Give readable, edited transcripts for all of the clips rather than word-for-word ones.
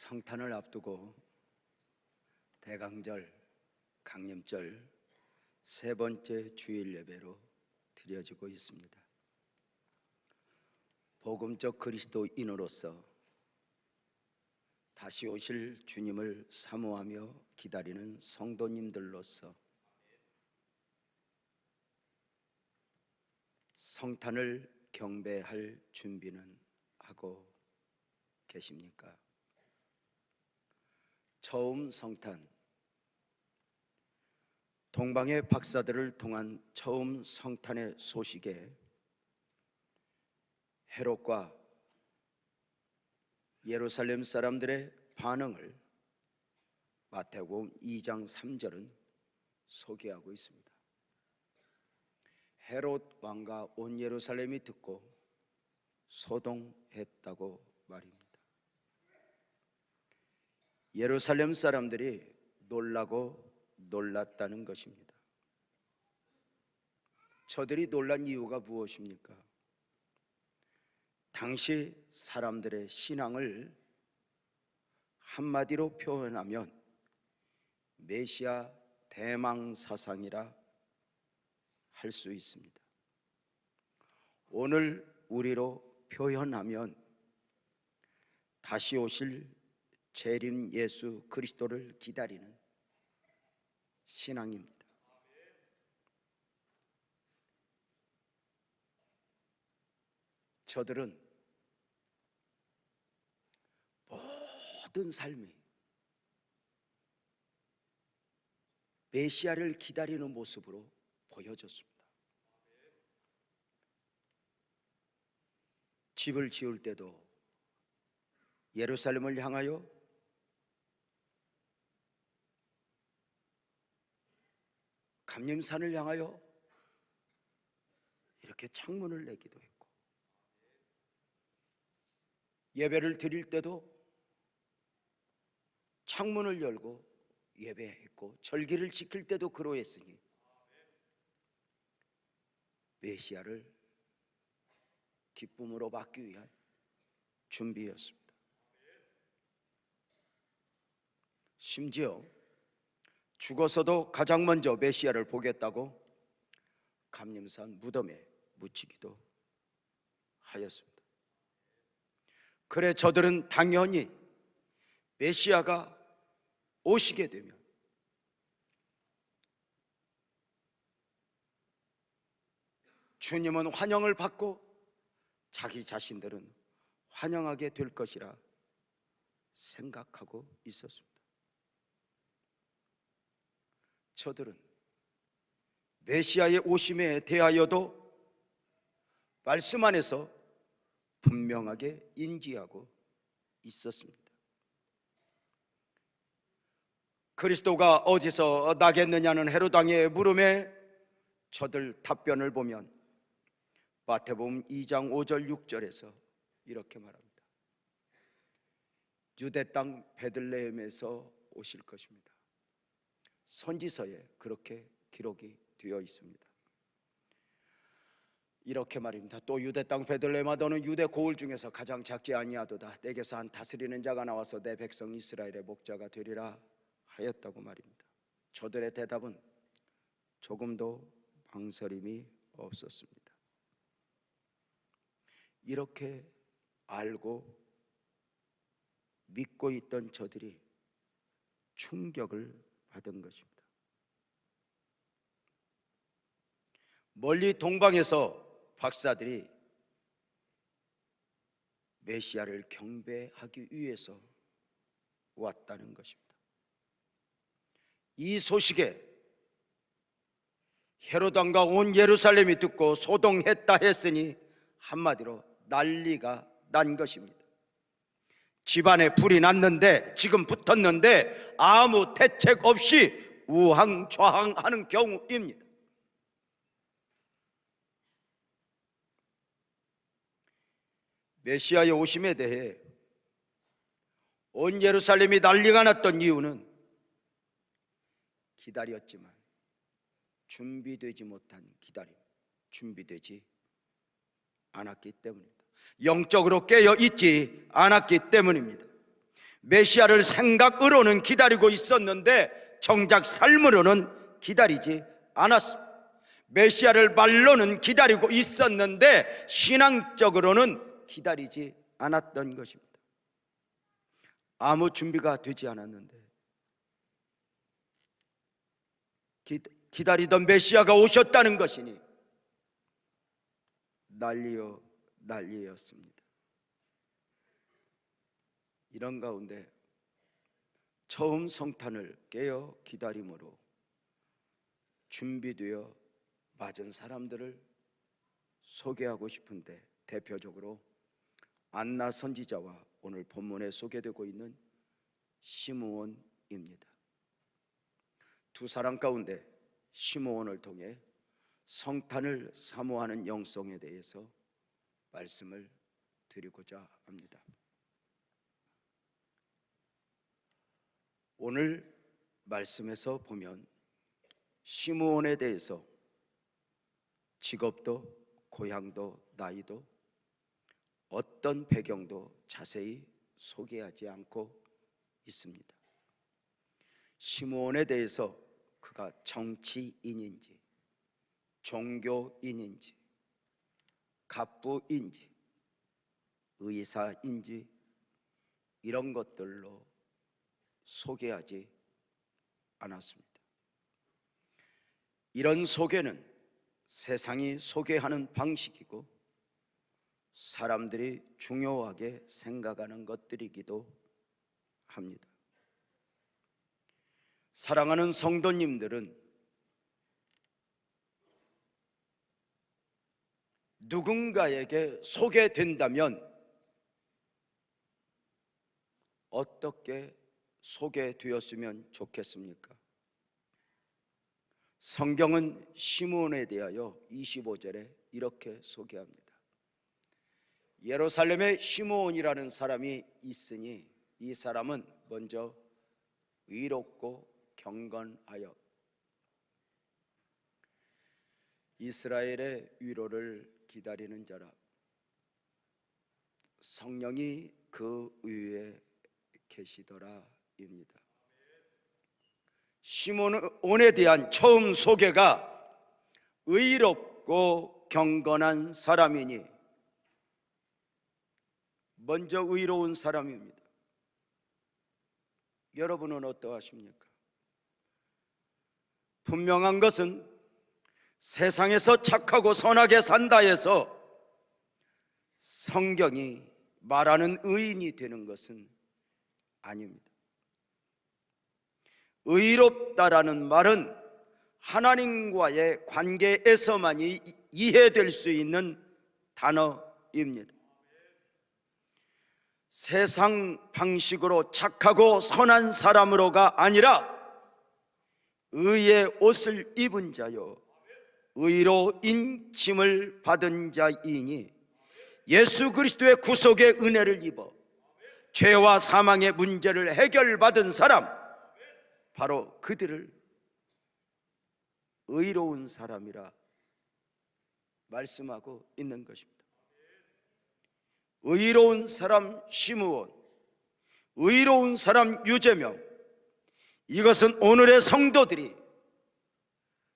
성탄을 앞두고 대강절, 강림절 세 번째 주일 예배로 드려지고 있습니다. 복음적 그리스도인으로서 다시 오실 주님을 사모하며 기다리는 성도님들로서 성탄을 경배할 준비는 하고 계십니까? 처음 성탄, 동방의 박사들을 통한 처음 성탄의 소식에 헤롯과 예루살렘 사람들의 반응을 마태복음 2장 3절은 소개하고 있습니다. 헤롯 왕과 온 예루살렘이 듣고 소동했다고 말입니다. 예루살렘 사람들이 놀랐다는 것입니다. 저들이 놀란 이유가 무엇입니까? 당시 사람들의 신앙을 한마디로 표현하면 메시아 대망사상이라 할 수 있습니다. 오늘 우리로 표현하면 다시 오실 재림 예수 그리스도를 기다리는 신앙입니다. 저들은 모든 삶이 메시아를 기다리는 모습으로 보여졌습니다. 집을 지을 때도 예루살렘을 향하여 감림산을 향하여 이렇게 창문을 내기도 했고, 예배를 드릴 때도 창문을 열고 예배했고, 절기를 지킬 때도 그러했으니 메시아를 기쁨으로 받기 위한 준비였습니다. 심지어 죽어서도 가장 먼저 메시아를 보겠다고 감림산 무덤에 묻히기도 하였습니다. 그래 저들은 당연히 메시아가 오시게 되면 주님은 환영을 받고 자기 자신들은 환영하게 될 것이라 생각하고 있었습니다. 저들은 메시아의 오심에 대하여도 말씀 안에서 분명하게 인지하고 있었습니다. 그리스도가 어디서 나겠느냐는 헤롯 왕의 물음에 저들 답변을 보면 마태복음 2장 5절 6절에서 이렇게 말합니다. 유대 땅 베들레헴에서 오실 것입니다. 선지서에 그렇게 기록이 되어 있습니다. 이렇게 말입니다. 또 유대 땅 베들레헴아 너는 유대 고을 중에서 가장 작지 아니하도다. 내게서 한 다스리는 자가 나와서 내 백성 이스라엘의 목자가 되리라 하였다고 말입니다. 저들의 대답은 조금도 망설임이 없었습니다. 이렇게 알고 믿고 있던 저들이 충격을 받은 것입니다. 멀리 동방에서 박사들이 메시아를 경배하기 위해서 왔다는 것입니다. 이 소식에 헤롯 왕과 온 예루살렘이 듣고 소동했다 했으니 한마디로 난리가 난 것입니다. 집안에 불이 났는데, 지금 붙었는데 아무 대책 없이 우왕좌왕하는 경우입니다. 메시아의 오심에 대해 온 예루살렘이 난리가 났던 이유는 기다렸지만 준비되지 못한 기다림, 준비되지 않았기 때문입니다. 영적으로 깨어 있지 않았기 때문입니다. 메시아를 생각으로는 기다리고 있었는데 정작 삶으로는 기다리지 않았습니다. 메시아를 말로는 기다리고 있었는데 신앙적으로는 기다리지 않았던 것입니다. 아무 준비가 되지 않았는데 기다리던 메시아가 오셨다는 것이니 난리였습니다. 이런 가운데 처음 성탄을 깨어 기다림으로 준비되어 맞은 사람들을 소개하고 싶은데, 대표적으로 안나 선지자와 오늘 본문에 소개되고 있는 시므온입니다. 두 사람 가운데 시므온을 통해 성탄을 사모하는 영성에 대해서 말씀을 드리고자 합니다. 오늘 말씀에서 보면 시므온에 대해서 직업도 고향도 나이도 어떤 배경도 자세히 소개하지 않고 있습니다. 시므온에 대해서 그가 정치인인지 종교인인지 갑부인지 의사인지 이런 것들로 소개하지 않았습니다. 이런 소개는 세상이 소개하는 방식이고 사람들이 중요하게 생각하는 것들이기도 합니다. 사랑하는 성도님들은 누군가에게 소개된다면 어떻게 소개되었으면 좋겠습니까? 성경은 시므온에 대하여 25절에 이렇게 소개합니다. 예루살렘에 시므온이라는 사람이 있으니 이 사람은 먼저 의롭고 경건하여 이스라엘의 위로를 기다리는 자라. 성령이 그 위에 계시더라 입니다. 시므온에 대한 처음 소개가 의롭고 경건한 사람이니 먼저 의로운 사람입니다. 여러분은 어떠하십니까? 분명한 것은 세상에서 착하고 선하게 산다 해서 성경이 말하는 의인이 되는 것은 아닙니다. 의롭다라는 말은 하나님과의 관계에서만이 이해될 수 있는 단어입니다. 세상 방식으로 착하고 선한 사람으로가 아니라 의의 옷을 입은 자요 의로 인침을 받은 자이니 예수 그리스도의 구속의 은혜를 입어 죄와 사망의 문제를 해결받은 사람, 바로 그들을 의로운 사람이라 말씀하고 있는 것입니다. 의로운 사람 시므온, 의로운 사람 유재명, 이것은 오늘의 성도들이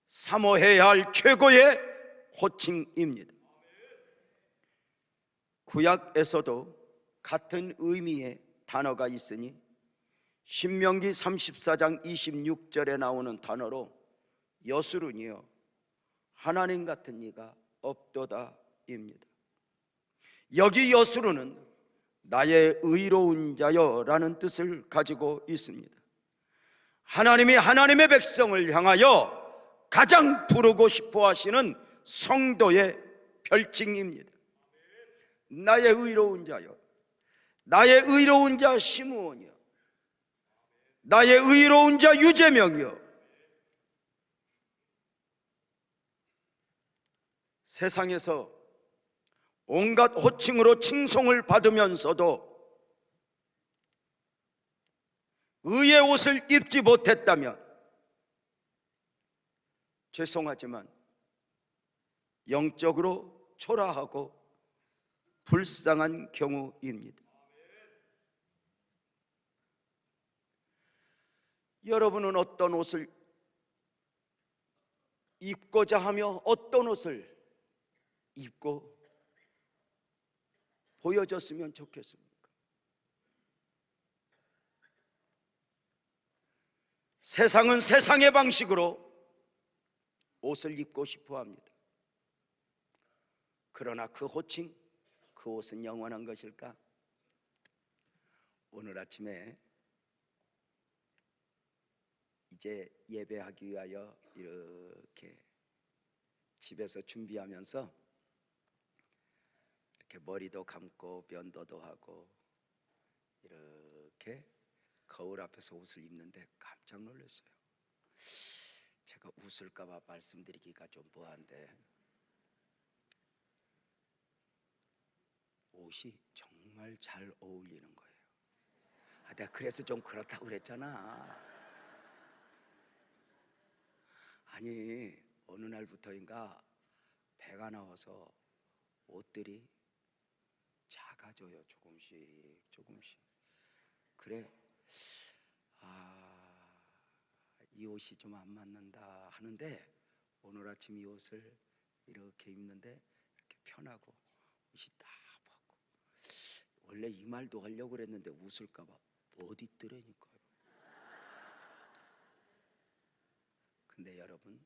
사모해야 할 최고의 호칭입니다. 구약에서도 같은 의미의 단어가 있으니 신명기 34장 26절에 나오는 단어로 여수룬이여 하나님 같은 이가 없도다 입니다. 여기 여수룬은 나의 의로운 자여 라는 뜻을 가지고 있습니다. 하나님이 하나님의 백성을 향하여 가장 부르고 싶어 하시는 성도의 별칭입니다. 나의 의로운 자여, 나의 의로운 자 시므온이여, 나의 의로운 자 유재명이여. 세상에서 온갖 호칭으로 칭송을 받으면서도 의의 옷을 입지 못했다면 죄송하지만 영적으로 초라하고 불쌍한 경우입니다. 여러분은 어떤 옷을 입고자 하며 어떤 옷을 입고 보여줬으면 좋겠습니까? 세상은 세상의 방식으로 옷을 입고 싶어 합니다. 그러나 그 호칭, 그 옷은 영원한 것일까? 오늘 아침에 이제 예배하기 위하여 이렇게 집에서 준비하면서 이렇게 머리도 감고 면도도 하고 이렇게 거울 앞에서 옷을 입는데 깜짝 놀랐어요. 제가 웃을까 봐 말씀드리기가 좀 뭐한데 옷이 정말 잘 어울리는 거예요. 내가 그래서 좀 그렇다고 그랬잖아. 아니, 어느 날부터인가 배가 나와서 옷들이 작아져요. 조금씩. 그래, 이 옷이 좀 안 맞는다 하는데 오늘 아침 이 옷을 이렇게 입는데 이렇게 편하고 옷이 딱 맞고, 원래 이 말도 하려고 그랬는데 웃을까 봐 못 있더라니까요. 근데 여러분,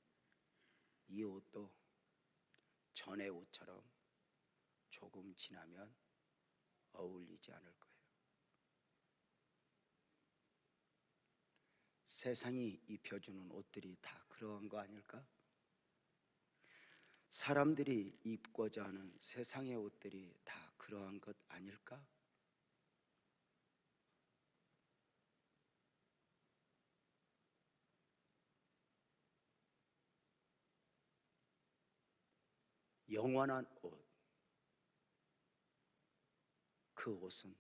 이 옷도 전의 옷처럼 조금 지나면 어울리지 않을 거예요. 세상이 입혀주는 옷들이 다 그러한 거 아닐까? 사람들이 입고자 하는 세상의 옷들이 다 그러한 것 아닐까? 영원한 옷, 그 옷은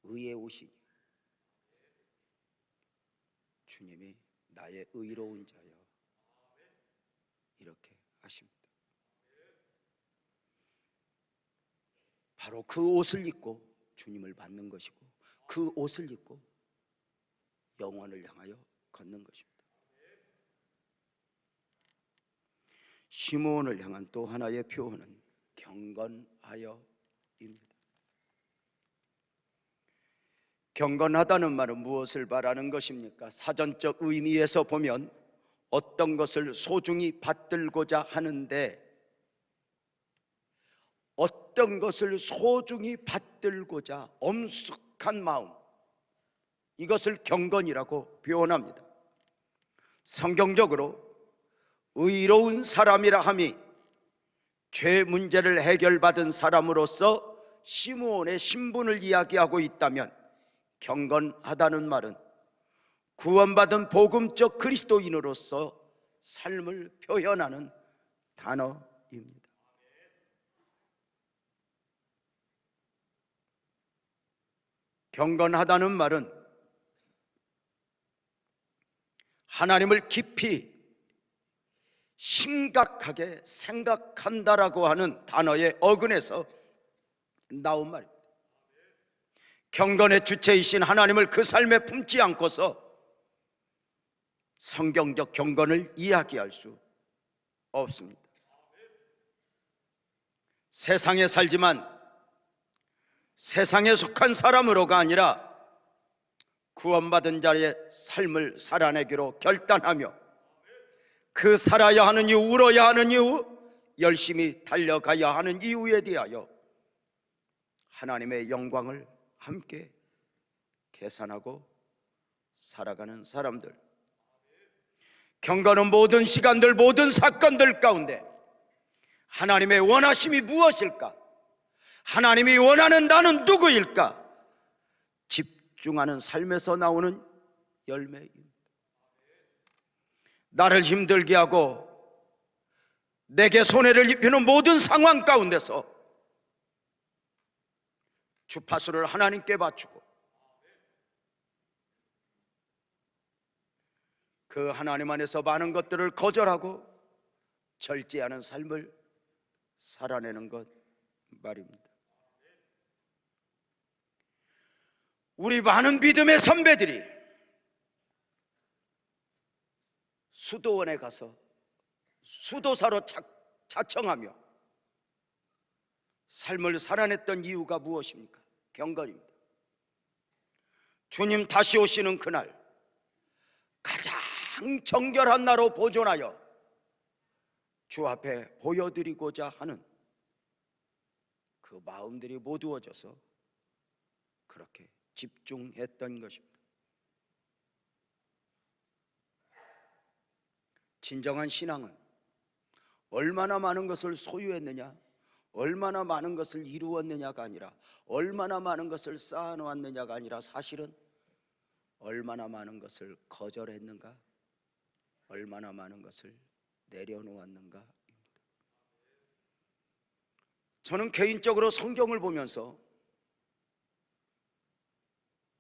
의의 옷이니 주님이 나의 의로운 자여 이렇게 하십니다. 바로 그 옷을 입고 주님을 받는 것이고 그 옷을 입고 영원을 향하여 걷는 것입니다. 시므온을 향한 또 하나의 표현은 경건하여입니다. 경건하다는 말은 무엇을 말하는 것입니까? 사전적 의미에서 보면 어떤 것을 소중히 받들고자 하는데, 어떤 것을 소중히 받들고자 엄숙한 마음, 이것을 경건이라고 표현합니다. 성경적으로 의로운 사람이라 함이 죄 문제를 해결받은 사람으로서 시므온의 신분을 이야기하고 있다면, 경건하다는 말은 구원받은 복음적 그리스도인으로서 삶을 표현하는 단어입니다. 경건하다는 말은 하나님을 깊이 심각하게 생각한다라고 하는 단어의 어근에서 나온 말입니다. 경건의 주체이신 하나님을 그 삶에 품지 않고서 성경적 경건을 이야기할 수 없습니다. 세상에 살지만 세상에 속한 사람으로가 아니라 구원받은 자의 삶을 살아내기로 결단하며 그 살아야 하는 이유, 울어야 하는 이유, 열심히 달려가야 하는 이유에 대하여 하나님의 영광을 함께 계산하고 살아가는 사람들, 경건은 모든 시간들, 모든 사건들 가운데 하나님의 원하심이 무엇일까? 하나님이 원하는 나는 누구일까? 집중하는 삶에서 나오는 열매입니다. 나를 힘들게 하고 내게 손해를 입히는 모든 상황 가운데서 주파수를 하나님께 바치고 그 하나님 안에서 많은 것들을 거절하고 절제하는 삶을 살아내는 것 말입니다. 우리 많은 믿음의 선배들이 수도원에 가서 수도사로 자청하며 삶을 살아냈던 이유가 무엇입니까? 경건입니다. 주님 다시 오시는 그날 가장 정결한 나로 보존하여 주 앞에 보여드리고자 하는 그 마음들이 모두어져서 그렇게 집중했던 것입니다. 진정한 신앙은 얼마나 많은 것을 소유했느냐, 얼마나 많은 것을 이루었느냐가 아니라, 얼마나 많은 것을 쌓아놓았느냐가 아니라, 사실은 얼마나 많은 것을 거절했는가, 얼마나 많은 것을 내려놓았는가. 저는 개인적으로 성경을 보면서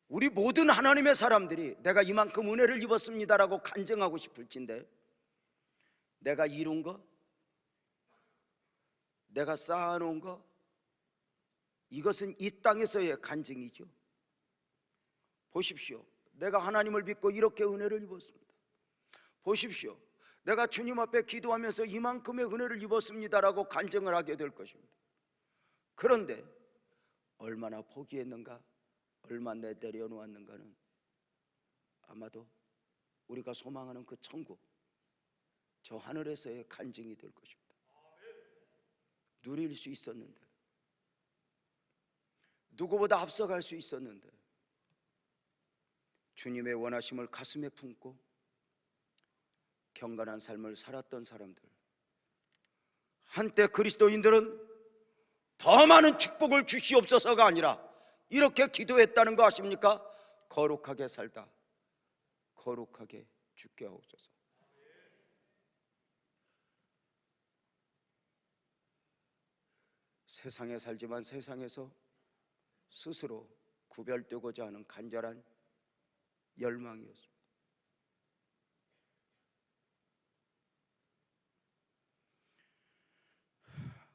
우리 모든 하나님의 사람들이 내가 이만큼 은혜를 입었습니다라고 간증하고 싶을진데, 내가 이룬 거, 내가 쌓아놓은 거, 이것은 이 땅에서의 간증이죠. 보십시오, 내가 하나님을 믿고 이렇게 은혜를 입었습니다. 보십시오, 내가 주님 앞에 기도하면서 이만큼의 은혜를 입었습니다라고 간증을 하게 될 것입니다. 그런데 얼마나 포기했는가, 얼마나 내려놓았는가는 아마도 우리가 소망하는 그 천국, 저 하늘에서의 간증이 될 것입니다. 누릴 수 있었는데, 누구보다 앞서갈 수 있었는데, 주님의 원하심을 가슴에 품고 경건한 삶을 살았던 사람들, 한때 그리스도인들은 더 많은 축복을 주시옵소서가 아니라 이렇게 기도했다는 거 아십니까? 거룩하게 살다 거룩하게 죽게 하옵소서. 세상에 살지만 세상에서 스스로 구별되고자 하는 간절한 열망이었습니다.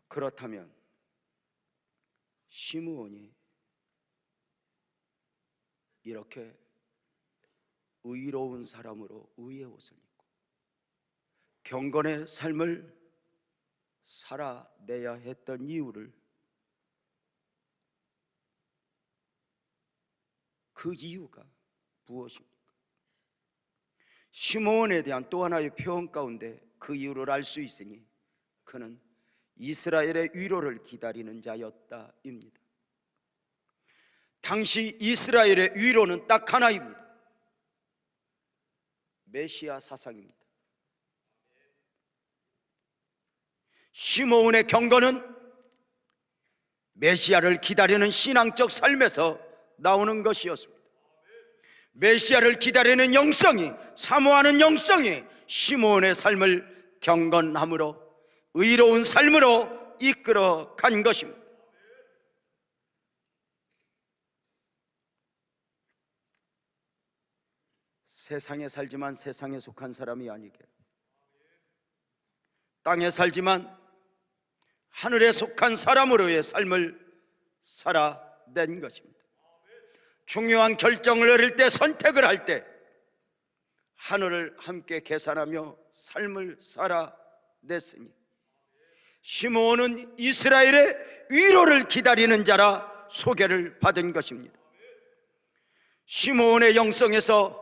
그렇다면 시므온이 이렇게 의로운 사람으로 의의 옷을 입고 경건의 삶을 살아내야 했던 이유를, 그 이유가 무엇입니까? 시므온에 대한 또 하나의 표현 가운데 그 이유를 알 수 있으니 그는 이스라엘의 위로를 기다리는 자였다입니다. 당시 이스라엘의 위로는 딱 하나입니다. 메시아 사상입니다. 시므온의 경건은 메시아를 기다리는 신앙적 삶에서 나오는 것이었습니다. 메시아를 기다리는 영성이, 사모하는 영성이 시므온의 삶을 경건함으로, 의로운 삶으로 이끌어 간 것입니다. 세상에 살지만 세상에 속한 사람이 아니게, 땅에 살지만 하늘에 속한 사람으로의 삶을 살아낸 것입니다. 중요한 결정을 내릴 때, 선택을 할 때 하늘을 함께 계산하며 삶을 살아냈으니 시므온은 이스라엘의 위로를 기다리는 자라 소개를 받은 것입니다. 시므온의 영성에서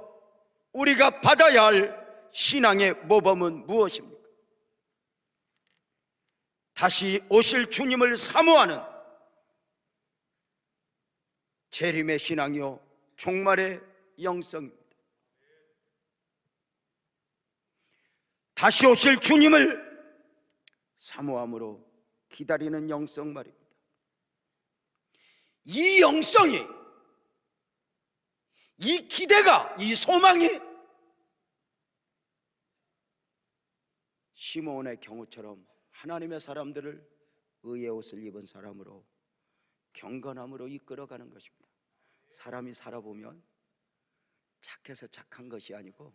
우리가 받아야 할 신앙의 모범은 무엇입니까? 다시 오실 주님을 사모하는 재림의 신앙이요 종말의 영성입니다. 다시 오실 주님을 사모함으로 기다리는 영성 말입니다. 이 영성이, 이 기대가, 이 소망이 시므온의 경우처럼 하나님의 사람들을 의의 옷을 입은 사람으로, 경건함으로 이끌어가는 것입니다. 사람이 살아보면 착해서 착한 것이 아니고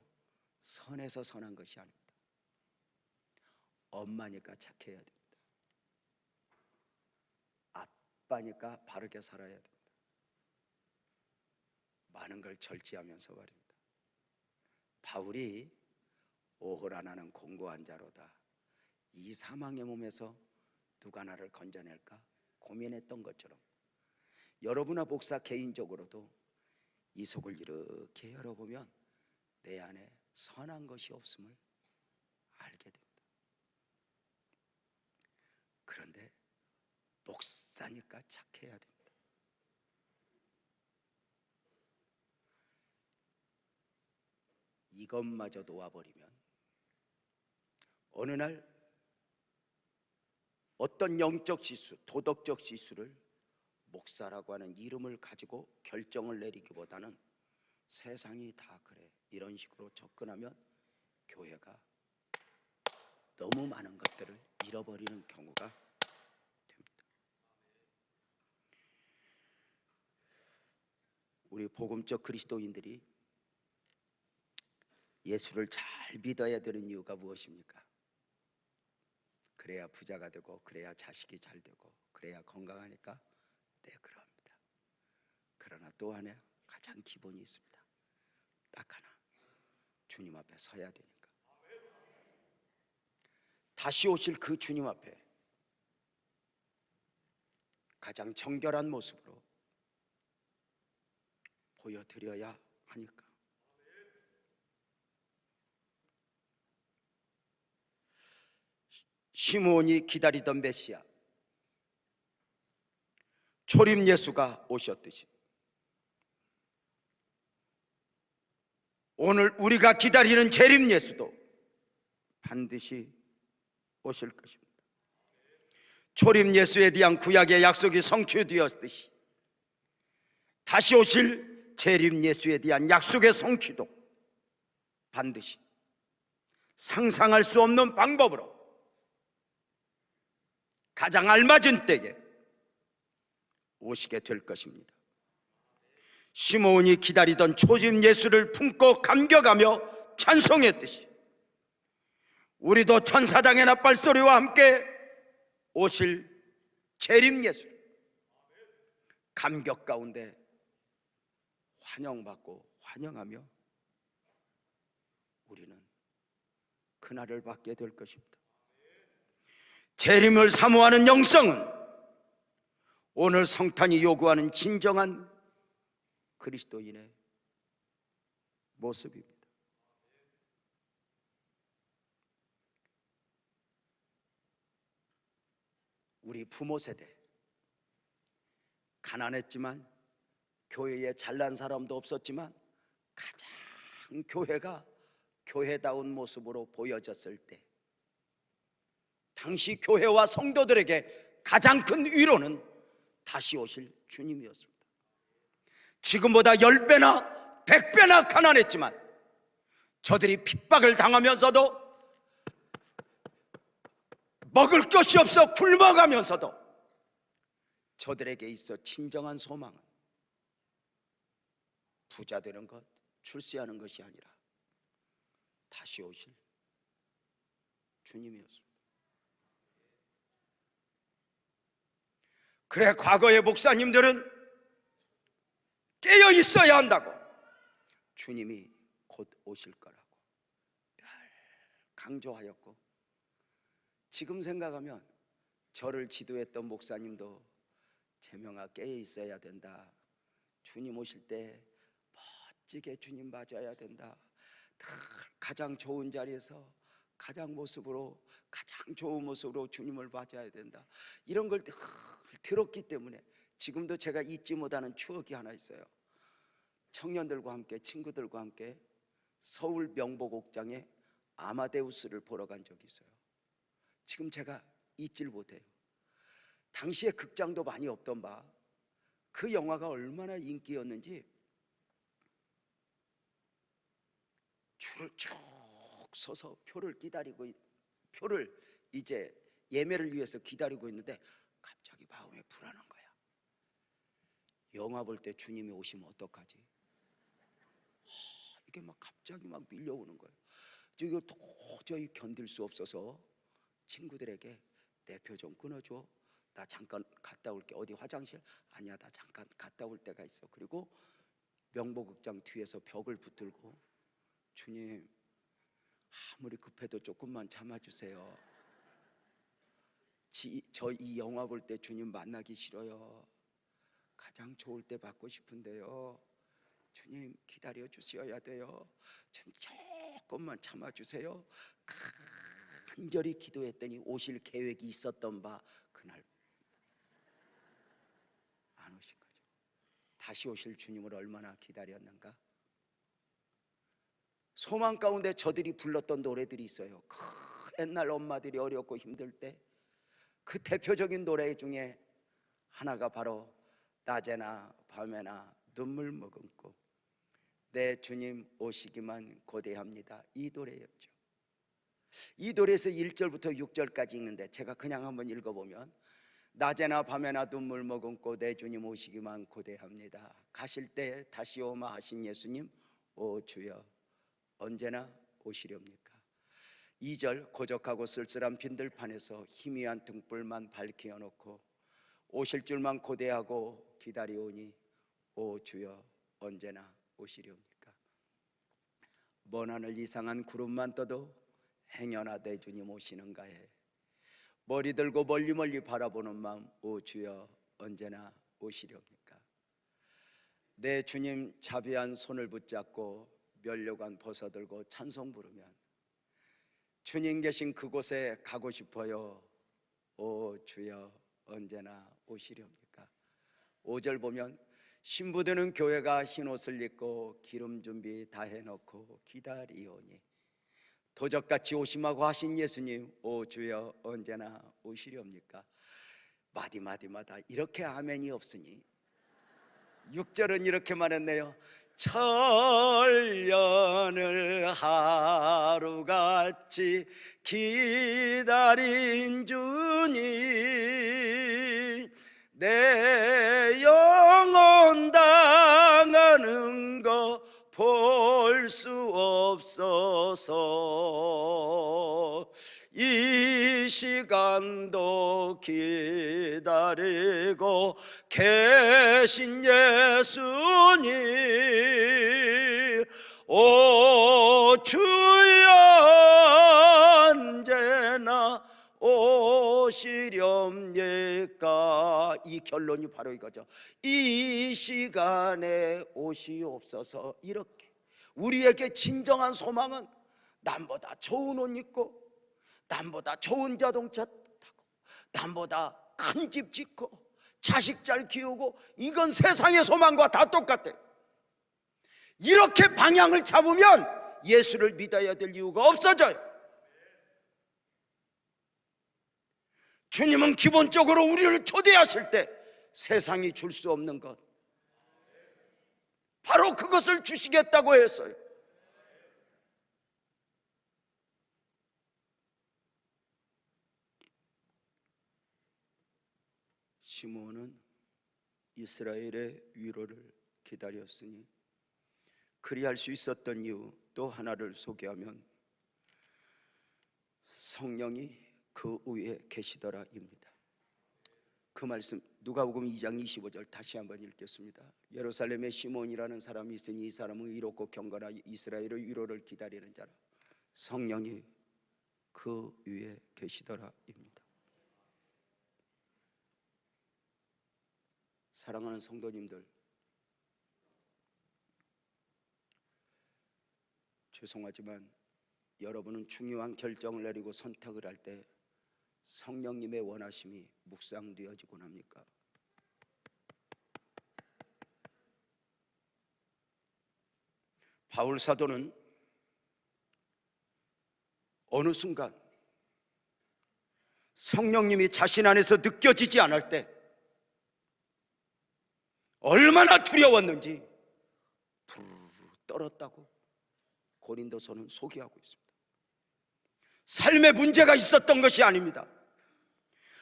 선해서 선한 것이 아닙니다. 엄마니까 착해야 됩니다. 아빠니까 바르게 살아야 됩니다. 많은 걸 절제하면서 말입니다. 바울이 오호라 나는 공고한 자로다. 이 사망의 몸에서 누가 나를 건져낼까 고민했던 것처럼 여러분과 목사 개인적으로도 이 속을 이렇게 열어보면 내 안에 선한 것이 없음을 알게 됩니다. 그런데 목사니까 착해야 됩니다. 이것마저 놓아버리면 어느 날 어떤 영적 지수, 도덕적 지수를 목사라고 하는 이름을 가지고 결정을 내리기보다는 세상이 다 그래 이런 식으로 접근하면 교회가 너무 많은 것들을 잃어버리는 경우가 됩니다. 우리 복음적 그리스도인들이 예수를 잘 믿어야 되는 이유가 무엇입니까? 그래야 부자가 되고 그래야 자식이 잘 되고 그래야 건강하니까 네, 그럽니다. 그러나 또 하나 가장 기본이 있습니다. 딱 하나, 주님 앞에 서야 되니까. 다시 오실 그 주님 앞에 가장 정결한 모습으로 보여드려야 하니까. 시므온이 기다리던 메시아, 초림 예수가 오셨듯이 오늘 우리가 기다리는 재림 예수도 반드시 오실 것입니다. 초림 예수에 대한 구약의 약속이 성취되었듯이 다시 오실 재림 예수에 대한 약속의 성취도 반드시 상상할 수 없는 방법으로 가장 알맞은 때에 오시게 될 것입니다. 시므온이 기다리던 초림 예수를 품고 감격하며 찬송했듯이 우리도 천사장의 나팔소리와 함께 오실 재림 예수를 감격 가운데 환영받고 환영하며 우리는 그날을 받게 될 것입니다. 재림을 사모하는 영성은 오늘 성탄이 요구하는 진정한 그리스도인의 모습입니다. 우리 부모 세대 가난했지만 교회에 잘난 사람도 없었지만 가장 교회가 교회다운 모습으로 보여졌을 때 당시 교회와 성도들에게 가장 큰 위로는 다시 오실 주님이었습니다. 지금보다 10배나 100배나 가난했지만 저들이 핍박을 당하면서도 먹을 것이 없어 굶어가면서도 저들에게 있어 진정한 소망은 부자 되는 것, 출세하는 것이 아니라 다시 오실 주님이었습니다. 그래, 과거의 목사님들은 깨어 있어야 한다고, 주님이 곧 오실 거라고 늘 강조하였고, 지금 생각하면 저를 지도했던 목사님도 제명아 깨어 있어야 된다, 주님 오실 때 멋지게 주님 맞아야 된다, 늘 가장 좋은 자리에서 가장 좋은 모습으로 주님을 맞아야 된다, 이런 걸 늘 들었기 때문에 지금도 제가 잊지 못하는 추억이 하나 있어요. 청년들과 함께, 친구들과 함께 서울 명보곡장에 아마데우스를 보러 간 적이 있어요. 지금 제가 잊질 못해요. 당시에 극장도 많이 없던 바 그 영화가 얼마나 인기였는지 줄을 쭉 서서 표를 이제 예매를 위해서 기다리고 있는데 갑자기 마음에 불안한 거야. 영화 볼 때 주님이 오시면 어떡하지? 이게 막 갑자기 막 밀려오는 거예요. 이거 도저히 견딜 수 없어서 친구들에게 내 표 좀 끊어줘, 나 잠깐 갔다 올게. 어디 화장실? 아니야, 나 잠깐 갔다 올 때가 있어. 그리고 명보극장 뒤에서 벽을 붙들고 주님 아무리 급해도 조금만 참아주세요. 저 이 영화 볼 때 주님 만나기 싫어요. 가장 좋을 때 받고 싶은데요. 주님 기다려 주셔야 돼요. 좀 조금만 참아주세요. 간절히 기도했더니 오실 계획이 있었던 바 그날 안 오신 거죠. 다시 오실 주님을 얼마나 기다렸는가. 소망 가운데 저들이 불렀던 노래들이 있어요. 옛날 엄마들이 어렵고 힘들 때 그 대표적인 노래 중에 하나가 바로 낮에나 밤에나 눈물 머금고 내 주님 오시기만 고대합니다, 이 노래였죠. 이 노래에서 1절부터 6절까지 있는데 제가 그냥 한번 읽어보면, 낮에나 밤에나 눈물 머금고 내 주님 오시기만 고대합니다. 가실 때 다시 오마 하신 예수님, 오 주여 언제나 오시렵니까? 2절, 고적하고 쓸쓸한 빈들판에서 희미한 등불만 밝혀 놓고 오실 줄만 고대하고 기다리오니 오 주여 언제나 오시렵니까? 먼 하늘 이상한 구름만 떠도 행여나 내 주님 오시는가에 머리 들고 멀리 멀리 바라보는 마음, 오 주여 언제나 오시렵니까? 내 주님 자비한 손을 붙잡고 면류관 벗어들고 찬송 부르면 주님 계신 그곳에 가고 싶어요, 오 주여 언제나 오시렵니까? 5절 보면 신부되는 교회가 흰옷을 입고 기름 준비 다 해놓고 기다리오니 도적같이 오심하고 하신 예수님, 오 주여 언제나 오시렵니까? 마디마디마다 이렇게 아멘이 없으니 6절은 이렇게 말했네요. 천년을 하루같이 기다린 주님 내 영혼 당하는 거 볼 수 없어서 이 시간도 기다리고 계신 예수님, 오 주여 언제나 오시렵니까? 이 결론이 바로 이거죠. 이 시간에 오시옵소서. 이렇게 우리에게 진정한 소망은 남보다 좋은 옷 입고 남보다 좋은 자동차 타고 남보다 큰 집 짓고 자식 잘 키우고, 이건 세상의 소망과 다 똑같아요. 이렇게 방향을 잡으면 예수를 믿어야 될 이유가 없어져요. 주님은 기본적으로 우리를 초대하실 때 세상이 줄 수 없는 것, 바로 그것을 주시겠다고 했어요. 시므온은 이스라엘의 위로를 기다렸으니 그리할 수 있었던 이유 또 하나를 소개하면 성령이 그 위에 계시더라입니다. 그 말씀 누가복음 2장 25절 다시 한번 읽겠습니다. 예루살렘에 시므온이라는 사람이 있으니 이 사람은 의롭고 경건한 이스라엘의 위로를 기다리는 자라. 성령이 그 위에 계시더라입니다. 사랑하는 성도님들, 죄송하지만 여러분은 중요한 결정을 내리고 선택을 할 때 성령님의 원하심이 묵상되어지곤 합니까? 바울 사도는 어느 순간 성령님이 자신 안에서 느껴지지 않을 때 얼마나 두려웠는지 부르르 떨었다고 고린도서는 소개하고 있습니다. 삶에 문제가 있었던 것이 아닙니다.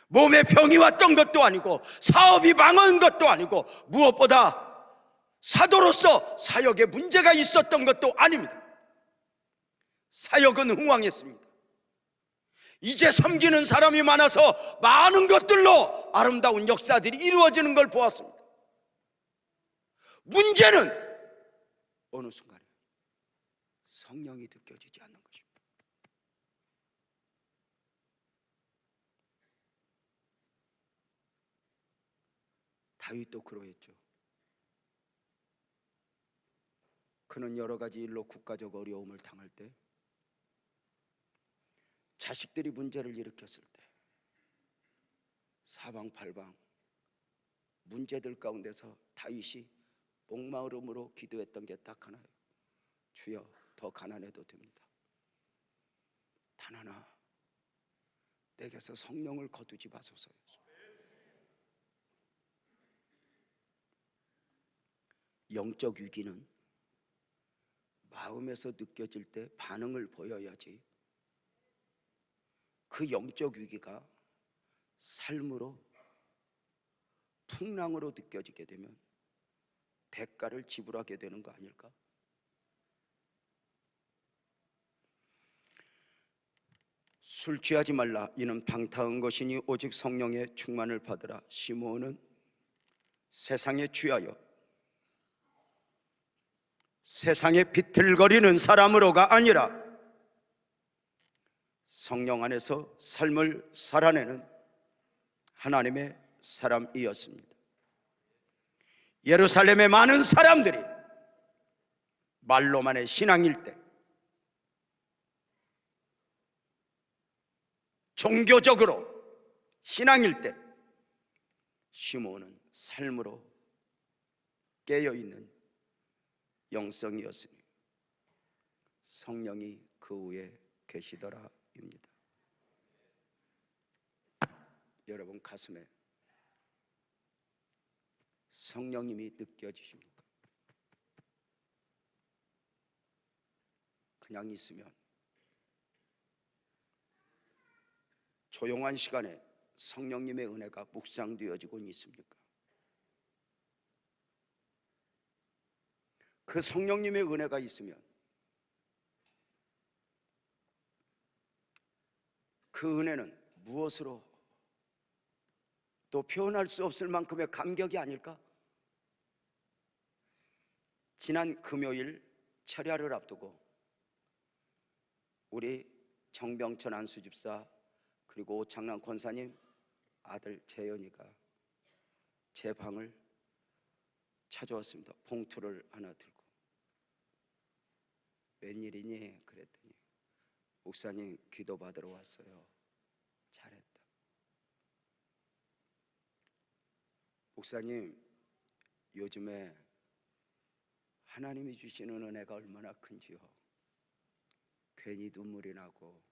몸에 병이 왔던 것도 아니고 사업이 망한 것도 아니고 무엇보다 사도로서 사역에 문제가 있었던 것도 아닙니다. 사역은 흥왕했습니다. 이제 섬기는 사람이 많아서 많은 것들로 아름다운 역사들이 이루어지는 걸 보았습니다. 문제는 어느 순간에 성령이 느껴지지 않는 것입니다. 다윗도 그러했죠. 그는 여러 가지 일로 국가적 어려움을 당할 때, 자식들이 문제를 일으켰을 때, 사방팔방 문제들 가운데서 다윗이 목마름으로 기도했던 게 딱 하나예요. 주여, 더 가난해도 됩니다. 단 하나, 내게서 성령을 거두지 마소서. 영적 위기는 마음에서 느껴질 때 반응을 보여야지, 그 영적 위기가 삶으로, 풍랑으로 느껴지게 되면 대가를 지불하게 되는 거 아닐까? 술 취하지 말라. 이는 방탕한 것이니 오직 성령의 충만을 받으라. 시므온은 세상에 취하여 세상에 비틀거리는 사람으로가 아니라 성령 안에서 삶을 살아내는 하나님의 사람이었습니다. 예루살렘의 많은 사람들이 말로만의 신앙일 때, 종교적으로 신앙일 때, 시므온은 삶으로 깨어있는 영성이었으니 성령이 그 위에 계시더라입니다. 여러분 가슴에 성령님이 느껴지십니까? 그냥 있으면, 조용한 시간에 성령님의 은혜가 묵상되어지고 있습니까? 그 성령님의 은혜가 있으면 그 은혜는 무엇으로 또 표현할 수 없을 만큼의 감격이 아닐까? 지난 금요일 철야를 앞두고 우리 정병천 안수집사 그리고 오창란 권사님 아들 재현이가 제 방을 찾아왔습니다. 봉투를 하나 들고. 웬일이니? 그랬더니 목사님 기도 받으러 왔어요. 잘했다. 목사님, 요즘에 하나님이 주시는 은혜가 얼마나 큰지요. 괜히 눈물이 나고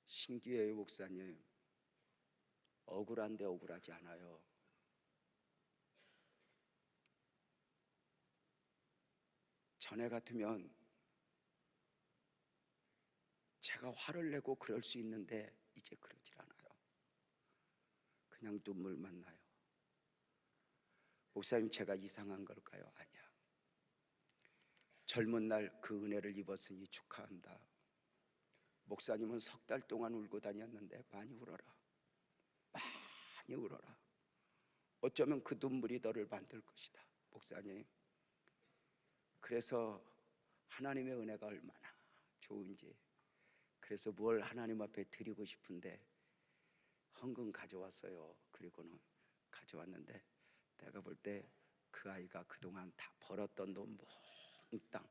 신기해요. 목사님, 억울한데 억울하지 않아요. 전에 같으면 제가 화를 내고 그럴 수 있는데 이제 그러질 않아요. 그냥 눈물만 나요. 목사님, 제가 이상한 걸까요? 아니야. 젊은 날 그 은혜를 입었으니 축하한다. 목사님은 석 달 동안 울고 다녔는데 많이 울어라. 많이 울어라. 어쩌면 그 눈물이 너를 만들 것이다. 목사님, 그래서 하나님의 은혜가 얼마나 좋은지, 그래서 뭘 하나님 앞에 드리고 싶은데 헌금 가져왔어요. 그리고는 가져왔는데 내가 볼 때 그 아이가 그동안 다 벌었던 돈 몽땅,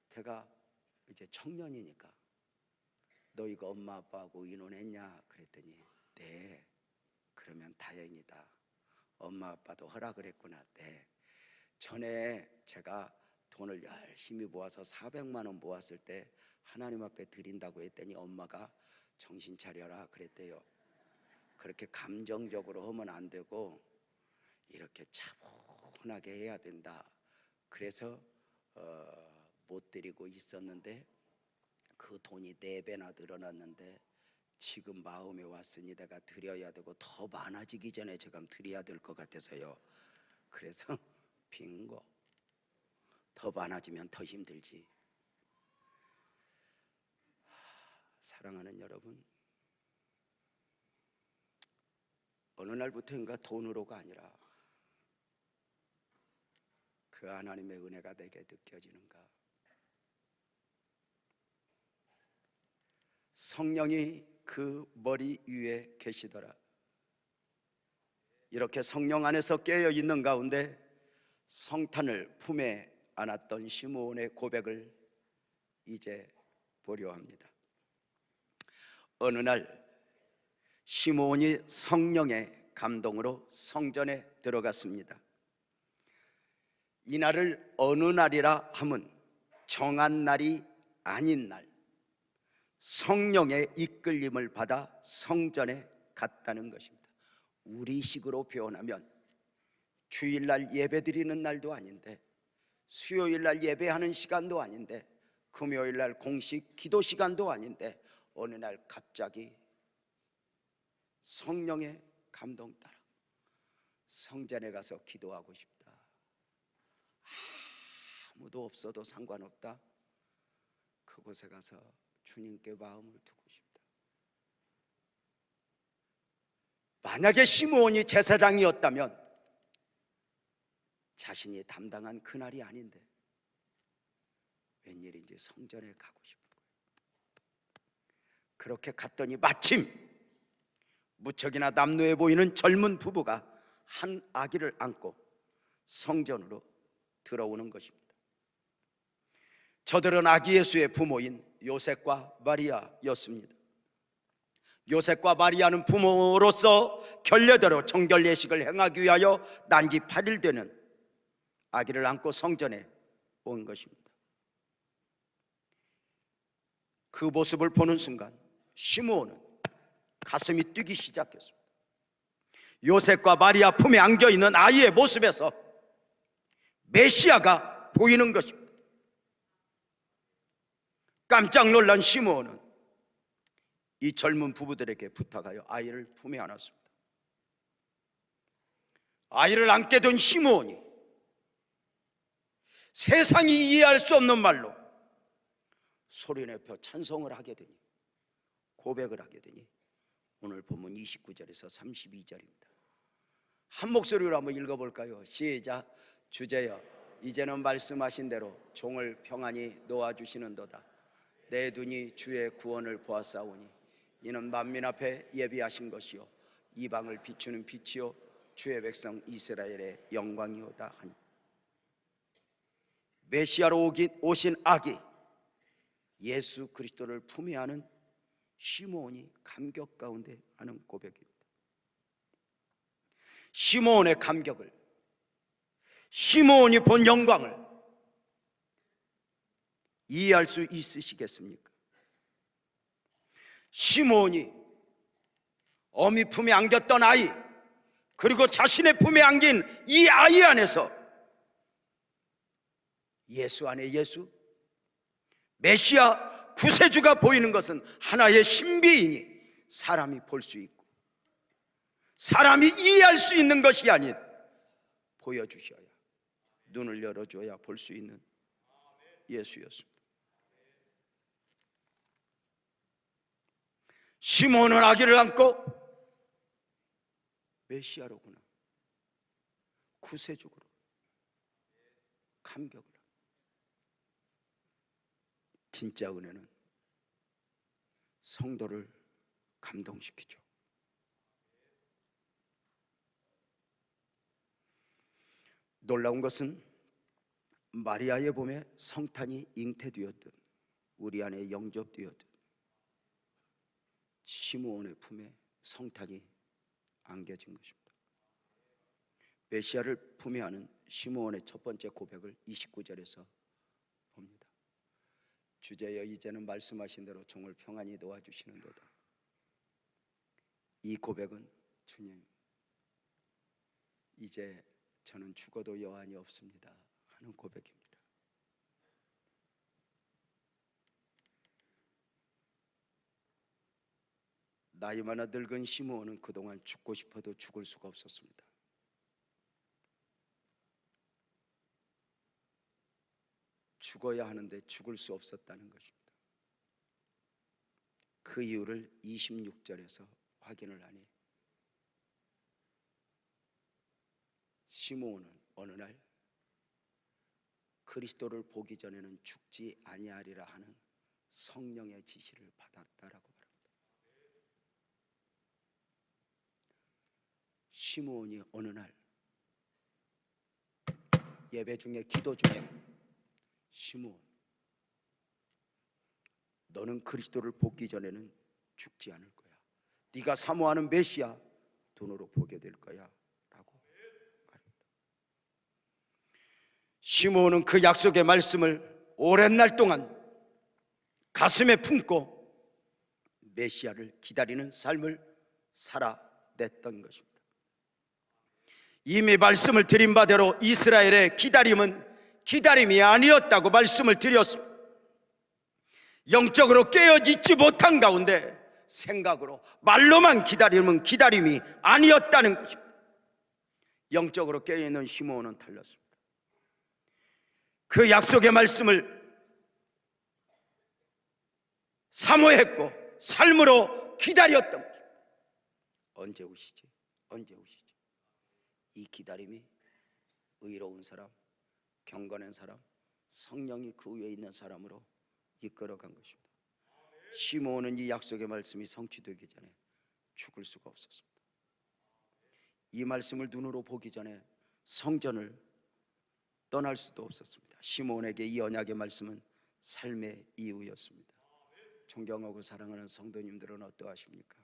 제가 이제 청년이니까 너 이거 엄마 아빠하고 의논했냐? 그랬더니 네. 그러면 다행이다. 엄마 아빠도 허락을 했구나. 네. 전에 제가 돈을 열심히 모아서 400만 원 모았을 때 하나님 앞에 드린다고 했더니 엄마가 정신 차려라 그랬대요. 그렇게 감정적으로 하면 안 되고 이렇게 차분하게 해야 된다. 그래서 못 드리고 있었는데 그 돈이 4배나 늘어났는데 지금 마음에 왔으니 내가 드려야 되고 더 많아지기 전에 제가 드려야 될 것 같아서요. 그래서 빙고. 더 많아지면 더 힘들지. 사랑하는 여러분, 어느 날부터인가 돈으로가 아니라 그 하나님의 은혜가 내게 느껴지는가? 성령이 그 머리 위에 계시더라. 이렇게 성령 안에서 깨어 있는 가운데 성탄을 품에 안았던 시므온의 고백을 이제 보려 합니다. 어느 날 시므온이 성령의 감동으로 성전에 들어갔습니다. 이 날을 어느 날이라 함은 정한 날이 아닌 날, 성령의 이끌림을 받아 성전에 갔다는 것입니다. 우리식으로 표현하면 주일날 예배드리는 날도 아닌데, 수요일날 예배하는 시간도 아닌데, 금요일날 공식 기도 시간도 아닌데, 어느 날 갑자기 성령의 감동 따라 성전에 가서 기도하고 싶다. 아무도 없어도 상관없다. 그곳에 가서 주님께 마음을 두고 싶다. 만약에 시므온이 제사장이었다면 자신이 담당한 그날이 아닌데 웬일인지 성전에 가고 싶은 거예요. 그렇게 갔더니 마침 무척이나 남루해 보이는 젊은 부부가 한 아기를 안고 성전으로 들어오는 것입니다. 저들은 아기 예수의 부모인 요셉과 마리아였습니다. 요셉과 마리아는 부모로서 결례대로 정결 예식을 행하기 위하여 난지 8일 되는 아기를 안고 성전에 온 것입니다. 그 모습을 보는 순간 시므온은 가슴이 뛰기 시작했습니다. 요셉과 마리아 품에 안겨있는 아이의 모습에서 메시아가 보이는 것입니다. 깜짝 놀란 시므온은 이 젊은 부부들에게 부탁하여 아이를 품에 안았습니다. 아이를 안게 된 시므온이 세상이 이해할 수 없는 말로 소리내며 찬송을 하게 되니, 고백을 하게 되니 오늘 본문 29절에서 32절입니다. 한 목소리로 한번 읽어볼까요? 시작. 주제여 이제는 말씀하신 대로 종을 평안히 놓아주시는도다. 내 눈이 주의 구원을 보았사오니 이는 만민 앞에 예비하신 것이요 이방을 비추는 빛이요 주의 백성 이스라엘의 영광이오다 하니, 메시아로 오신 아기 예수 그리스도를 품에 안은 시므온이 감격 가운데 하는 고백입니다. 시므온의 감격을, 시므온이 본 영광을 이해할 수 있으시겠습니까? 시므온이 어미 품에 안겼던 아이, 그리고 자신의 품에 안긴 이 아이 안에서 예수 안에 예수, 메시아 구세주가 보이는 것은 하나의 신비이니 사람이 볼 수 있고 사람이 이해할 수 있는 것이 아닌 보여주셔야, 눈을 열어줘야 볼 수 있는 예수였습니다. 시몬은 아기를 안고 메시아로구나, 구세주구나 감격을 합니다. 진짜 은혜는 성도를 감동시키죠. 놀라운 것은 마리아의 몸에 성탄이 잉태되었듯 우리 안에 영접되었듯 시므온의 품에 성탄이 안겨진 것입니다. 메시아를 품에 안은 시므온의 첫 번째 고백을 29절에서 봅니다. 주제여 이제는 말씀하신 대로 종을 평안히 놓아주시는도다. 이 고백은 주님, 이제 저는 죽어도 여한이 없습니다 하는 고백입니다. 나이 많아 늙은 시므온은 그동안 죽고 싶어도 죽을 수가 없었습니다. 죽어야 하는데 죽을 수 없었다는 것입니다. 그 이유를 26절에서 확인을 하니, 시므온은 어느 날 그리스도를 보기 전에는 죽지 아니하리라 하는 성령의 지시를 받았다라고 말합니다. 시므온이 어느 날 예배 중에, 기도 중에, 시므온, 너는 그리스도를 보기 전에는 죽지 않을 거야. 네가 사모하는 메시아 눈으로 보게 될 거야 라고 말합니다. 시므온은 그 약속의 말씀을 오랜 날 동안 가슴에 품고 메시아를 기다리는 삶을 살아냈던 것입니다. 이미 말씀을 드린 바대로 이스라엘의 기다림은 기다림이 아니었다고 말씀을 드렸습니다. 영적으로 깨어있지 못한 가운데 생각으로, 말로만 기다림은 기다림이 아니었다는 것입니다. 영적으로 깨어있는 시므온은 달랐습니다. 그 약속의 말씀을 사모했고 삶으로 기다렸던 것입니다. 언제 오시지? 언제 오시지? 이 기다림이 의로운 사람, 경건한 사람, 성령이 그 위에 있는 사람으로 이끌어간 것입니다. 시므온은 이 약속의 말씀이 성취되기 전에 죽을 수가 없었습니다. 이 말씀을 눈으로 보기 전에 성전을 떠날 수도 없었습니다. 시므온에게 이 언약의 말씀은 삶의 이유였습니다. 존경하고 사랑하는 성도님들은 어떠하십니까?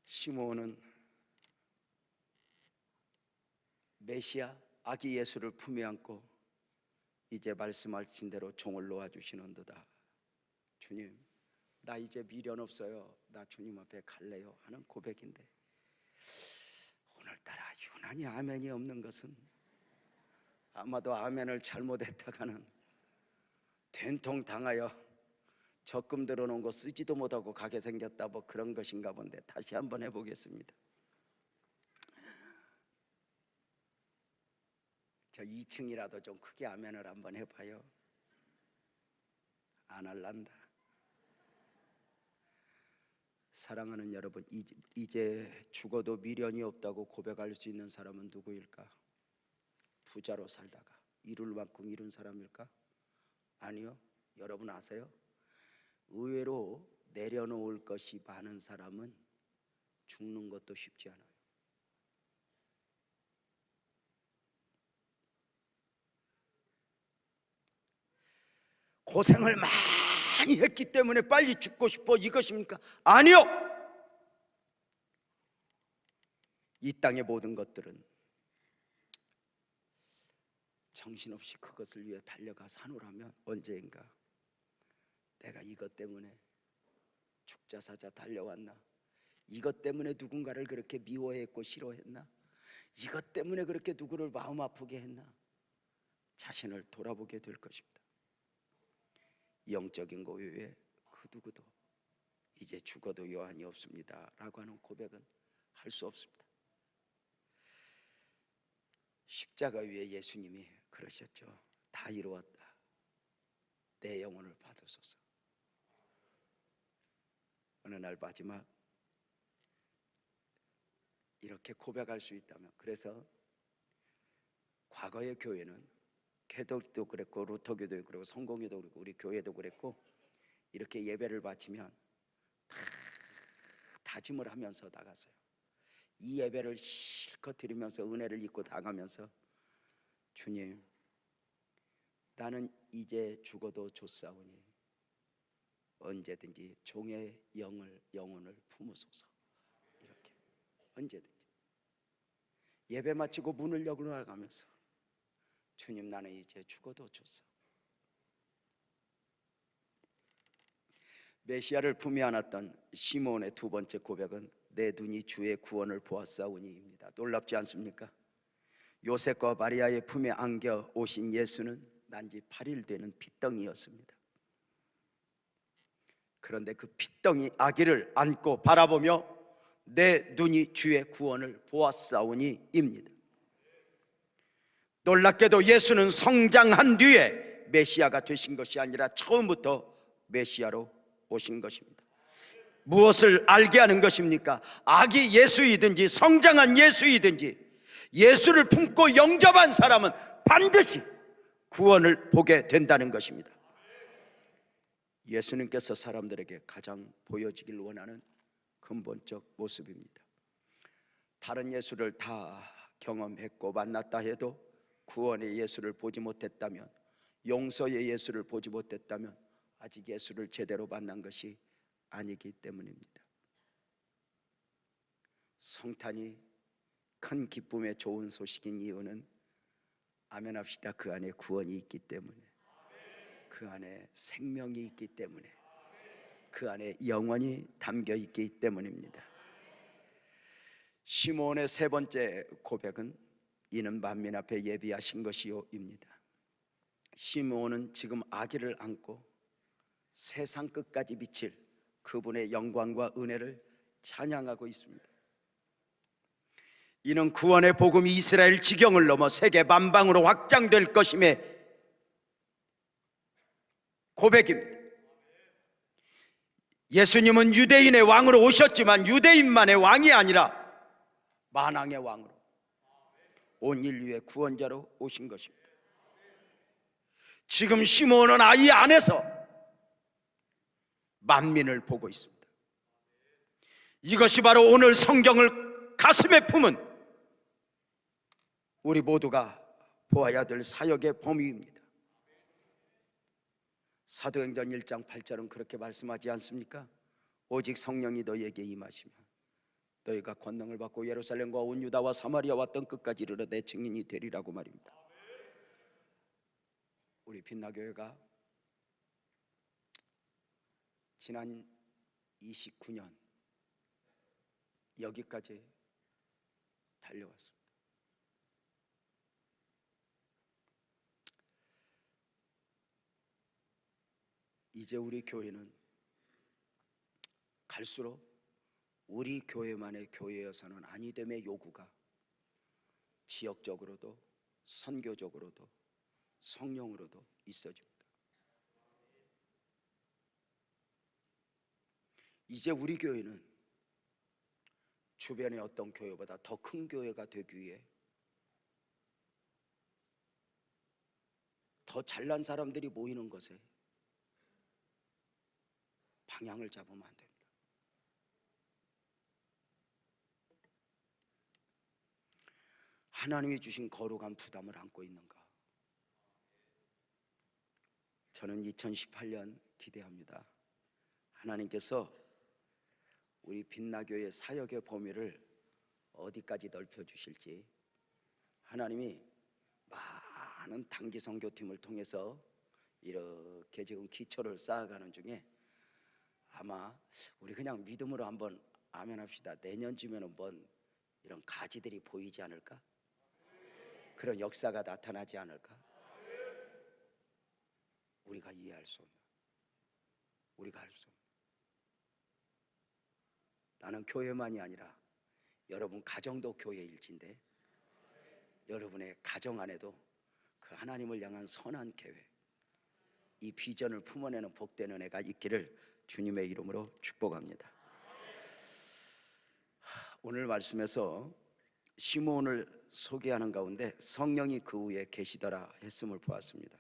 시므온은 메시아 아기 예수를 품에 안고 이제 말씀하신 대로 종을 놓아주시는도다. 주님, 나 이제 미련 없어요. 나 주님 앞에 갈래요 하는 고백인데, 오늘따라 유난히 아멘이 없는 것은 아마도 아멘을 잘못했다가는 된통 당하여 적금 들어놓은 거 쓰지도 못하고 가게 생겼다, 뭐 그런 것인가 본데 다시 한번 해보겠습니다. 저 2층이라도 좀 크게 아멘을 한번 해봐요. 안 할란다. 사랑하는 여러분, 이제 죽어도 미련이 없다고 고백할 수 있는 사람은 누구일까? 부자로 살다가 이룰 만큼 이룬 사람일까? 아니요. 여러분 아세요? 의외로 내려놓을 것이 많은 사람은 죽는 것도 쉽지 않아요. 고생을 많이 했기 때문에 빨리 죽고 싶어 이것입니까? 아니요. 이 땅의 모든 것들은 정신없이 그것을 위해 달려가 산후라면 언제인가 내가 이것 때문에 죽자 사자 달려왔나? 이것 때문에 누군가를 그렇게 미워했고 싫어했나? 이것 때문에 그렇게 누구를 마음 아프게 했나? 자신을 돌아보게 될 것입니다. 영적인 것 외에 그 누구도 이제 죽어도 여한이 없습니다 라고 하는 고백은 할 수 없습니다. 십자가 위에 예수님이 그러셨죠. 다 이루었다. 내 영혼을 받으소서. 어느 날 마지막 이렇게 고백할 수 있다면, 그래서 과거의 교회는 캐톨릭도 그랬고 루터교도 그랬고 성공회도 그랬고 우리 교회도 그랬고, 이렇게 예배를 바치면 다 다짐을 하면서 나갔어요. 이 예배를 실컷 드리면서 은혜를 입고 나가면서, 주님, 나는 이제 죽어도 좋사오니 언제든지 종의 영혼을 품으소서. 이렇게 언제든지 예배 마치고 문을 열고 나가면서, 주님, 나는 이제 죽어도 좋사. 메시아를 품에 안았던 시므온의 두 번째 고백은 내 눈이 주의 구원을 보았사오니입니다. 놀랍지 않습니까? 요셉과 마리아의 품에 안겨 오신 예수는 난지 8일 되는 핏덩이였습니다. 그런데 그 핏덩이 아기를 안고 바라보며 내 눈이 주의 구원을 보았사오니입니다. 놀랍게도 예수는 성장한 뒤에 메시아가 되신 것이 아니라 처음부터 메시아로 오신 것입니다. 무엇을 알게 하는 것입니까? 아기 예수이든지 성장한 예수이든지 예수를 품고 영접한 사람은 반드시 구원을 보게 된다는 것입니다. 예수님께서 사람들에게 가장 보여지길 원하는 근본적 모습입니다. 다른 예수를 다 경험했고 만났다 해도 구원의 예수를 보지 못했다면, 용서의 예수를 보지 못했다면 아직 예수를 제대로 만난 것이 아니기 때문입니다. 성탄이 큰 기쁨의 좋은 소식인 이유는 아멘합시다. 그 안에 구원이 있기 때문에, 그 안에 생명이 있기 때문에, 그 안에 영원이 담겨 있기 때문입니다. 시므온의 세 번째 고백은 이는 만민 앞에 예비하신 것이요입니다. 시므온은 지금 아기를 안고 세상 끝까지 비칠 그분의 영광과 은혜를 찬양하고 있습니다. 이는 구원의 복음이 이스라엘 지경을 넘어 세계 만방으로 확장될 것임의 고백입니다. 예수님은 유대인의 왕으로 오셨지만 유대인만의 왕이 아니라 만왕의 왕으로, 온 인류의 구원자로 오신 것입니다. 지금 시므온은 아이 안에서 만민을 보고 있습니다. 이것이 바로 오늘 성경을 가슴에 품은 우리 모두가 보아야 될 사역의 범위입니다. 사도행전 1장 8절은 그렇게 말씀하지 않습니까? 오직 성령이 너희에게 임하시면 너희가 권능을 받고 예루살렘과 온 유다와 사마리아 왔던 끝까지 이르러 내 증인이 되리라고 말입니다. 우리 빛나교회가 지난 29년 여기까지 달려왔습니다. 이제 우리 교회는 갈수록 우리 교회만의 교회여서는 아니됨의 요구가 지역적으로도 선교적으로도 성령으로도 있어집니다. 이제 우리 교회는 주변의 어떤 교회보다 더 큰 교회가 되기 위해 더 잘난 사람들이 모이는 것에 방향을 잡으면 안 됩니다. 하나님이 주신 거룩한 부담을 안고 있는가? 저는 2018년 기대합니다. 하나님께서 우리 빛나교의 사역의 범위를 어디까지 넓혀주실지, 하나님이 많은 단기 선교팀을 통해서 이렇게 지금 기초를 쌓아가는 중에 아마 우리 그냥 믿음으로 한번 아멘합시다. 내년쯤에는 한번 이런 가지들이 보이지 않을까? 그런 역사가 나타나지 않을까? 우리가 이해할 수 없는, 우리가 할 수 없는. 나는 교회만이 아니라 여러분 가정도 교회일진데 여러분의 가정 안에도 그 하나님을 향한 선한 계획, 이 비전을 품어내는 복된 은혜가 있기를 주님의 이름으로 축복합니다. 오늘 말씀에서 시므온을 소개하는 가운데 성령이 그 위에 계시더라 했음을 보았습니다.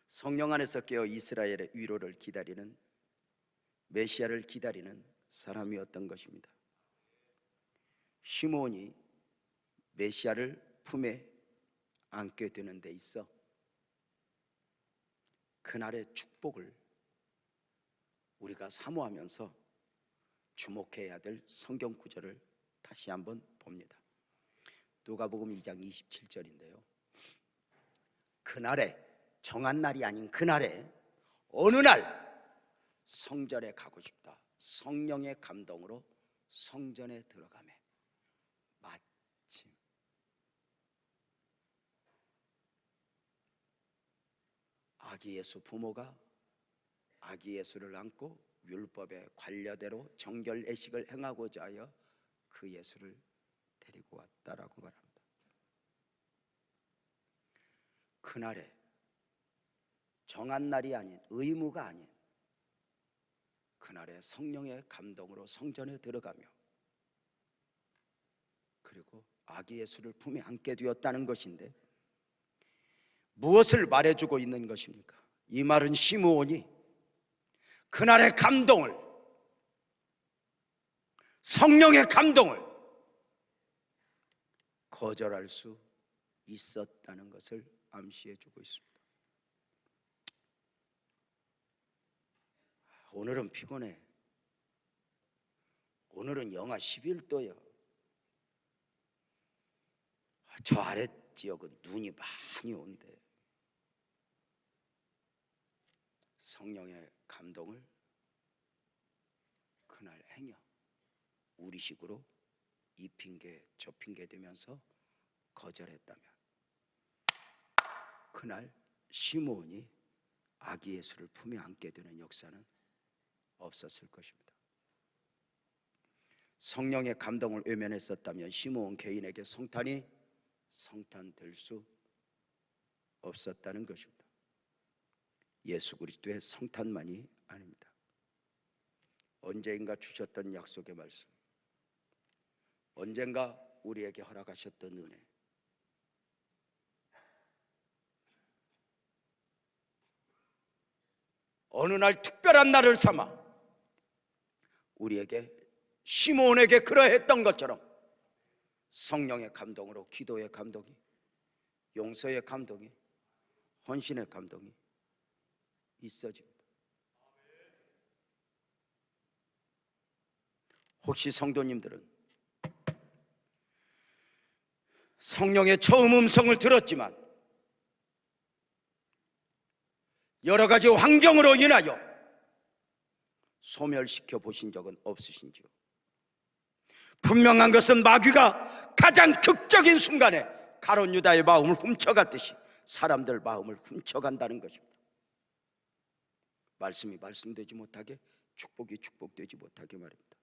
성령 안에서 깨어 이스라엘의 위로를 기다리는, 메시아를 기다리는 사람이었던 것입니다. 시므온이 메시아를 품에 안게 되는 데 있어 그날의 축복을 우리가 사모하면서 주목해야 될 성경 구절을 다시 한번 봅니다. 누가복음 2장 27절인데요. 그날에, 정한 날이 아닌 그날에, 어느 날 성전에 가고 싶다. 성령의 감동으로 성전에 들어가매 마침 아기 예수 부모가 아기 예수를 안고 율법의 관례대로 정결 예식을 행하고자 하여 그 예수를 데리고 왔다라고 말합니다. 그날에 정한 날이 아닌, 의무가 아닌 그날에 성령의 감동으로 성전에 들어가며 그리고 아기 예수를 품에 안게 되었다는 것인데, 무엇을 말해주고 있는 것입니까? 이 말은 시므온이 그날의 감동을 성령의 감동을 거절할 수 있었다는 것을 암시해 주고 있습니다. 오늘은 피곤해. 오늘은 영하 11도야. 저 아래 지역은 눈이 많이 온대. 성령의 감동을 그날 행여 우리식으로 이 핑계 저 핑계 대면서 거절했다면 그날 시므온이 아기 예수를 품에 안게 되는 역사는 없었을 것입니다. 성령의 감동을 외면했었다면 시므온 개인에게 성탄이 성탄될 수 없었다는 것입니다. 예수 그리스도의 성탄만이 아닙니다. 언젠가 주셨던 약속의 말씀, 언젠가 우리에게 허락하셨던 은혜, 어느 날 특별한 날을 삼아 우리에게 시므온에게 그러했던 것처럼 성령의 감동으로 기도의 감동이, 용서의 감동이, 헌신의 감동이 있어집니다. 혹시 성도님들은 성령의 처음 음성을 들었지만 여러 가지 환경으로 인하여 소멸시켜 보신 적은 없으신지요? 분명한 것은 마귀가 가장 극적인 순간에 가룟 유다의 마음을 훔쳐갔듯이 사람들 마음을 훔쳐간다는 것입니다. 말씀이 말씀되지 못하게, 축복이 축복되지 못하게 말입니다.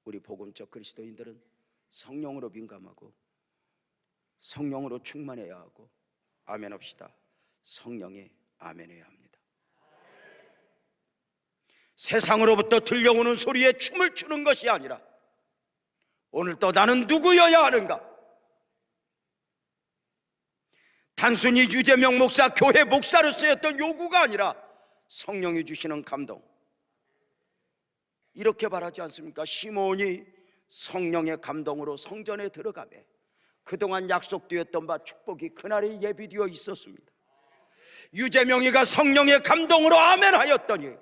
우리 복음적 그리스도인들은 성령으로 민감하고 성령으로 충만해야 하고, 아멘 합시다. 성령에 아멘해야 합니다. 세상으로부터 들려오는 소리에 춤을 추는 것이 아니라 오늘 또 나는 누구여야 하는가? 단순히 유재명 목사, 교회 목사로서였던 요구가 아니라 성령이 주시는 감동, 이렇게 말하지 않습니까? 시므온이 성령의 감동으로 성전에 들어가매 그동안 약속되었던 바 축복이 그날에 예비되어 있었습니다. 유재명이가 성령의 감동으로 아멘 하였더니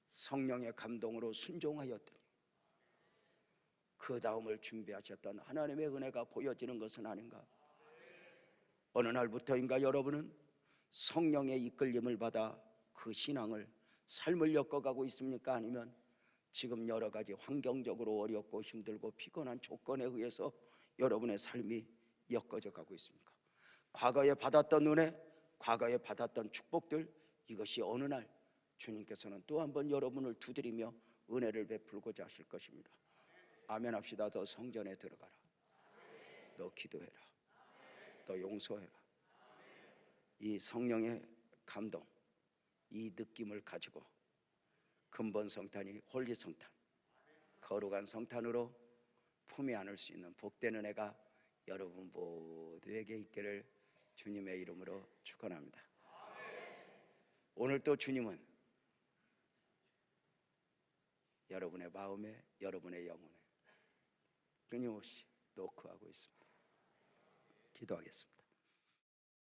성령의 감동으로 순종하였더니 그 다음을 준비하셨던 하나님의 은혜가 보여지는 것은 아닌가? 어느 날부터인가 여러분은 성령의 이끌림을 받아 그 신앙을, 삶을 엮어가고 있습니까? 아니면 지금 여러 가지 환경적으로 어렵고 힘들고 피곤한 조건에 의해서 여러분의 삶이 엮어져 가고 있습니까? 과거에 받았던 은혜, 과거에 받았던 축복들, 이것이 어느 날 주님께서는 또 한 번 여러분을 두드리며 은혜를 베풀고자 하실 것입니다. 아멘 합시다. 더 성전에 들어가라. 너 기도해라. 너 용서해라. 이 성령의 감동, 이 느낌을 가지고 근본 성탄이 홀리 성탄, 거룩한 성탄으로 품에 안을 수 있는 복된 은혜가 여러분 모두에게 있기를 주님의 이름으로 축원합니다. 오늘 또 주님은 여러분의 마음에, 여러분의 영혼에 끊임없이 노크하고 있습니다. 기도하겠습니다.